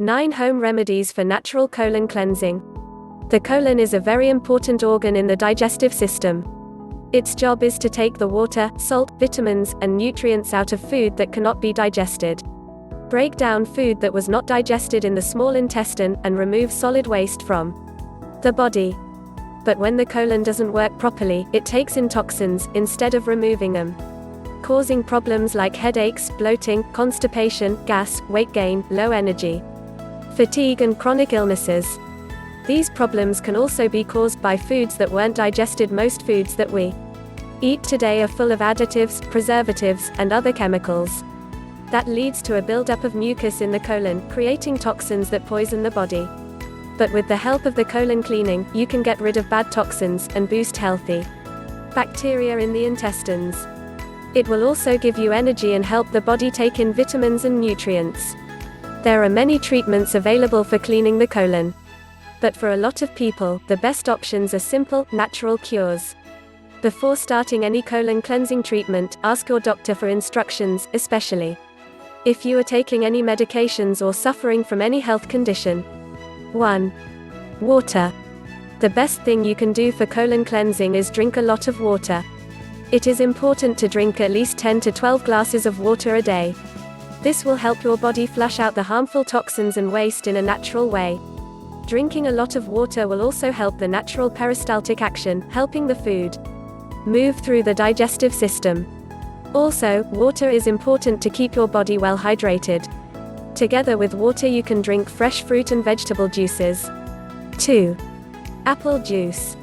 9 Home remedies for natural colon cleansing. The colon is a very important organ in the digestive system. Its job is to take the water, salt, vitamins, and nutrients out of food that cannot be digested. Break down food that was not digested in the small intestine, and remove solid waste from the body. But when the colon doesn't work properly, it takes in toxins, instead of removing them, causing problems like headaches, bloating, constipation, gas, weight gain, low energy, fatigue, and chronic illnesses. These problems can also be caused by foods that weren't digested. Most foods that we eat today are full of additives, preservatives, and other chemicals. That leads to a buildup of mucus in the colon, creating toxins that poison the body. But with the help of the colon cleaning, you can get rid of bad toxins, and boost healthy bacteria in the intestines. It will also give you energy and help the body take in vitamins and nutrients. There are many treatments available for cleaning the colon. But for a lot of people, the best options are simple, natural cures. Before starting any colon cleansing treatment, ask your doctor for instructions, especially if you are taking any medications or suffering from any health condition. 1. Water. The best thing you can do for colon cleansing is drink a lot of water. It is important to drink at least 10 to 12 glasses of water a day. This will help your body flush out the harmful toxins and waste in a natural way. Drinking a lot of water will also help the natural peristaltic action, helping the food move through the digestive system. Also, water is important to keep your body well hydrated. Together with water you can drink fresh fruit and vegetable juices. 2. Apple juice.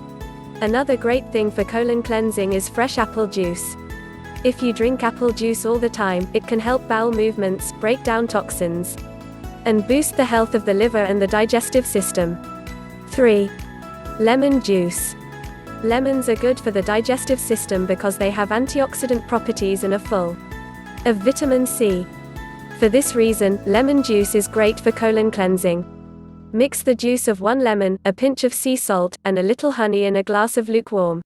Another great thing for colon cleansing is fresh apple juice. If you drink apple juice all the time, it can help bowel movements, break down toxins, and boost the health of the liver and the digestive system. 3. Lemon juice. Lemons are good for the digestive system because they have antioxidant properties and are full of vitamin C. For this reason, lemon juice is great for colon cleansing. Mix the juice of 1 lemon, a pinch of sea salt, and a little honey in a glass of lukewarm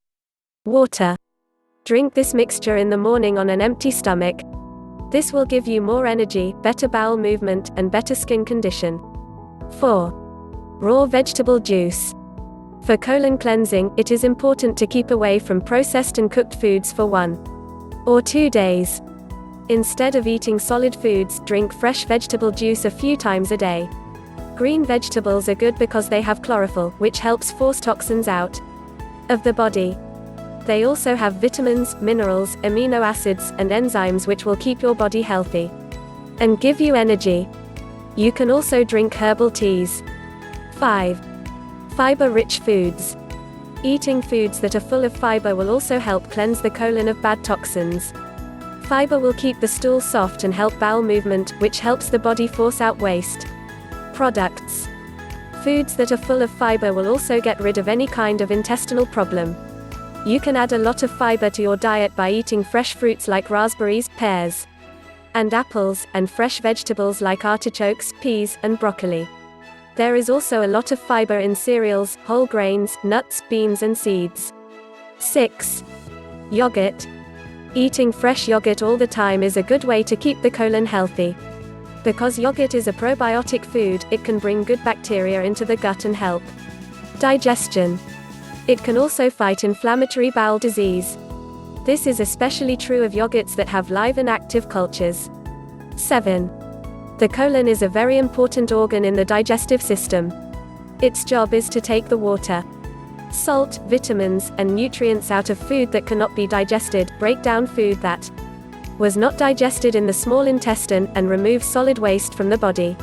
water. Drink this mixture in the morning on an empty stomach. This will give you more energy, better bowel movement, and better skin condition. 4. Raw vegetable juice. For colon cleansing, it is important to keep away from processed and cooked foods for 1 or 2 days. Instead of eating solid foods, drink fresh vegetable juice a few times a day. Green vegetables are good because they have chlorophyll, which helps force toxins out of the body. They also have vitamins, minerals, amino acids, and enzymes which will keep your body healthy and give you energy. You can also drink herbal teas. 5. Fiber-rich foods. Eating foods that are full of fiber will also help cleanse the colon of bad toxins. Fiber will keep the stool soft and help bowel movement, which helps the body force out waste products. Foods that are full of fiber will also get rid of any kind of intestinal problem. You can add a lot of fiber to your diet by eating fresh fruits like raspberries, pears, and apples, and fresh vegetables like artichokes, peas, and broccoli. There is also a lot of fiber in cereals, whole grains, nuts, beans, and seeds. 6. Yogurt. Eating fresh yogurt all the time is a good way to keep the colon healthy. Because yogurt is a probiotic food, it can bring good bacteria into the gut and help digestion. It can also fight inflammatory bowel disease. This is especially true of yogurts that have live and active cultures. 7. The colon is a very important organ in the digestive system. Its job is to take the water, salt, vitamins, and nutrients out of food that cannot be digested, break down food that was not digested in the small intestine, and remove solid waste from the body.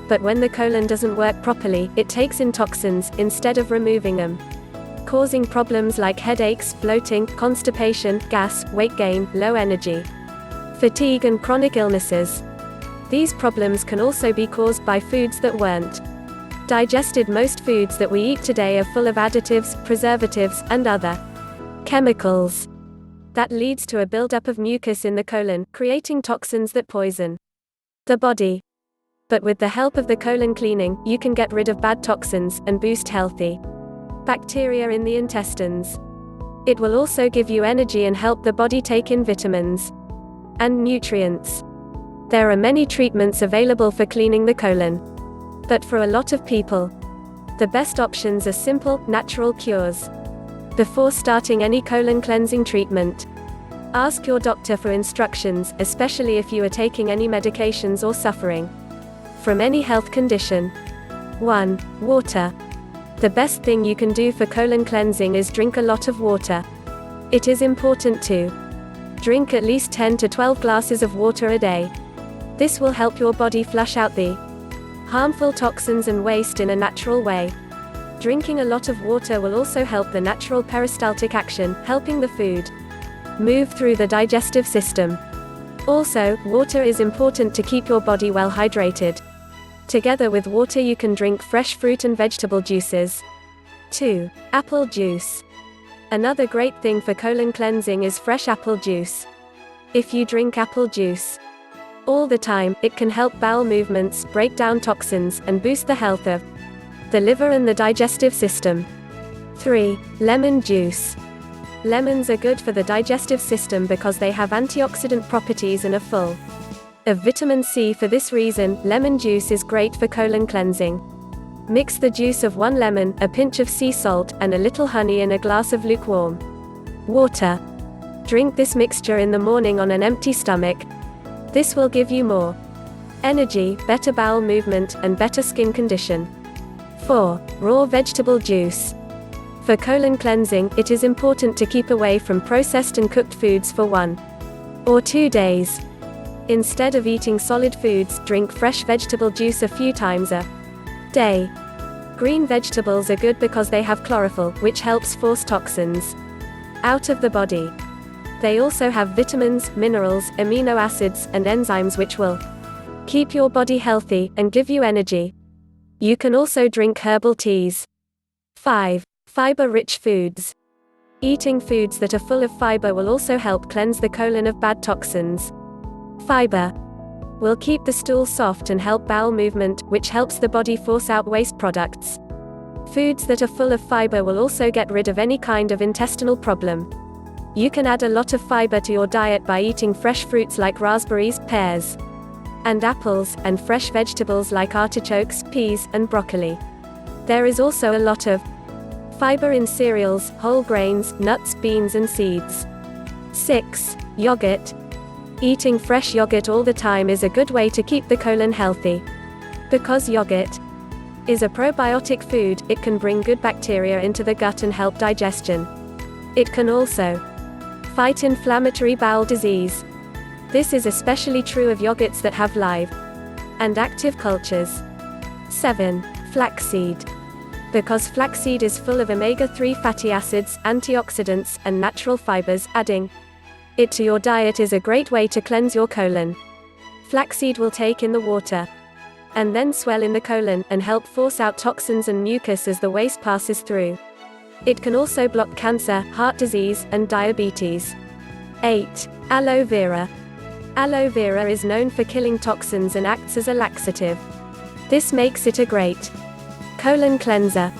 But when the colon doesn't work properly, it takes in toxins, instead of removing them, causing problems like headaches, bloating, constipation, gas, weight gain, low energy, fatigue, and chronic illnesses. These problems can also be caused by foods that weren't digested. Most foods that we eat today are full of additives, preservatives, and other chemicals. That leads to a buildup of mucus in the colon, creating toxins that poison the body. But with the help of the colon cleaning, you can get rid of bad toxins, and boost healthy bacteria in the intestines. It will also give you energy and help the body take in vitamins and nutrients. There are many treatments available for cleaning the colon. But for a lot of people, the best options are simple, natural cures. Before starting any colon cleansing treatment, ask your doctor for instructions, especially if you are taking any medications or suffering from any health condition. 1. Water. The best thing you can do for colon cleansing is drink a lot of water. It is important to drink at least 10 to 12 glasses of water a day. This will help your body flush out the harmful toxins and waste in a natural way. Drinking a lot of water will also help the natural peristaltic action, helping the food move through the digestive system. Also, water is important to keep your body well hydrated. Together with water you can drink fresh fruit and vegetable juices. 2. Apple juice. Another great thing for colon cleansing is fresh apple juice. If you drink apple juice all the time, it can help bowel movements, break down toxins, and boost the health of the liver and the digestive system. 3. Lemon juice. Lemons are good for the digestive system because they have antioxidant properties and are full of vitamin C. For this reason, lemon juice is great for colon cleansing. Mix the juice of 1 lemon, a pinch of sea salt, and a little honey in a glass of lukewarm water. Drink this mixture in the morning on an empty stomach. This will give you more energy, better bowel movement, and better skin condition. 4. Raw vegetable juice. For colon cleansing, it is important to keep away from processed and cooked foods for 1 or 2 days. Instead of eating solid foods, drink fresh vegetable juice a few times a day. Green vegetables are good because they have chlorophyll, which helps force toxins out of the body. They also have vitamins, minerals, amino acids, and enzymes which will keep your body healthy and give you energy. You can also drink herbal teas. 5. Fiber-rich foods. Eating foods that are full of fiber will also help cleanse the colon of bad toxins. Fiber will keep the stool soft and help bowel movement, which helps the body force out waste products. Foods that are full of fiber will also get rid of any kind of intestinal problem. You can add a lot of fiber to your diet by eating fresh fruits like raspberries, pears, and apples, and fresh vegetables like artichokes, peas, and broccoli. There is also a lot of fiber in cereals, whole grains, nuts, beans, and seeds. 6. Yogurt. Eating fresh yogurt all the time is a good way to keep the colon healthy. Because yogurt is a probiotic food, it can bring good bacteria into the gut and help digestion. It can also fight inflammatory bowel disease. This is especially true of yogurts that have live and active cultures. 7. Flaxseed. Because flaxseed is full of omega-3 fatty acids, antioxidants, and natural fibers, adding it to your diet is a great way to cleanse your colon. Flaxseed will take in the water and then swell in the colon, and help force out toxins and mucus as the waste passes through. It can also block cancer, heart disease, and diabetes. 8. Aloe vera. Aloe vera is known for killing toxins and acts as a laxative. This makes it a great colon cleanser.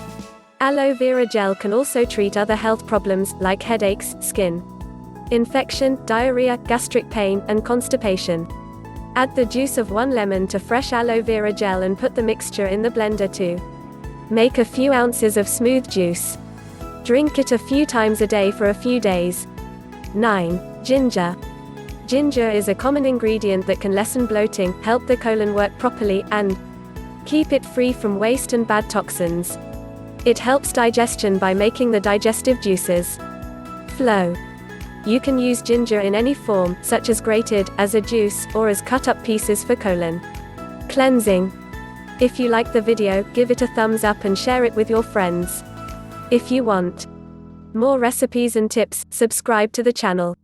Aloe vera gel can also treat other health problems, like headaches, skin infection, diarrhea, gastric pain, and constipation. Add the juice of 1 lemon to fresh aloe vera gel and put the mixture in the blender to make a few ounces of smooth juice. Drink it a few times a day for a few days. 9. Ginger. Ginger is a common ingredient that can lessen bloating, help the colon work properly, and keep it free from waste and bad toxins. It helps digestion by making the digestive juices flow. You can use ginger in any form, such as grated, as a juice, or as cut up pieces for colon cleansing. If you like the video, give it a thumbs up and share it with your friends. If you want more recipes and tips, subscribe to the channel.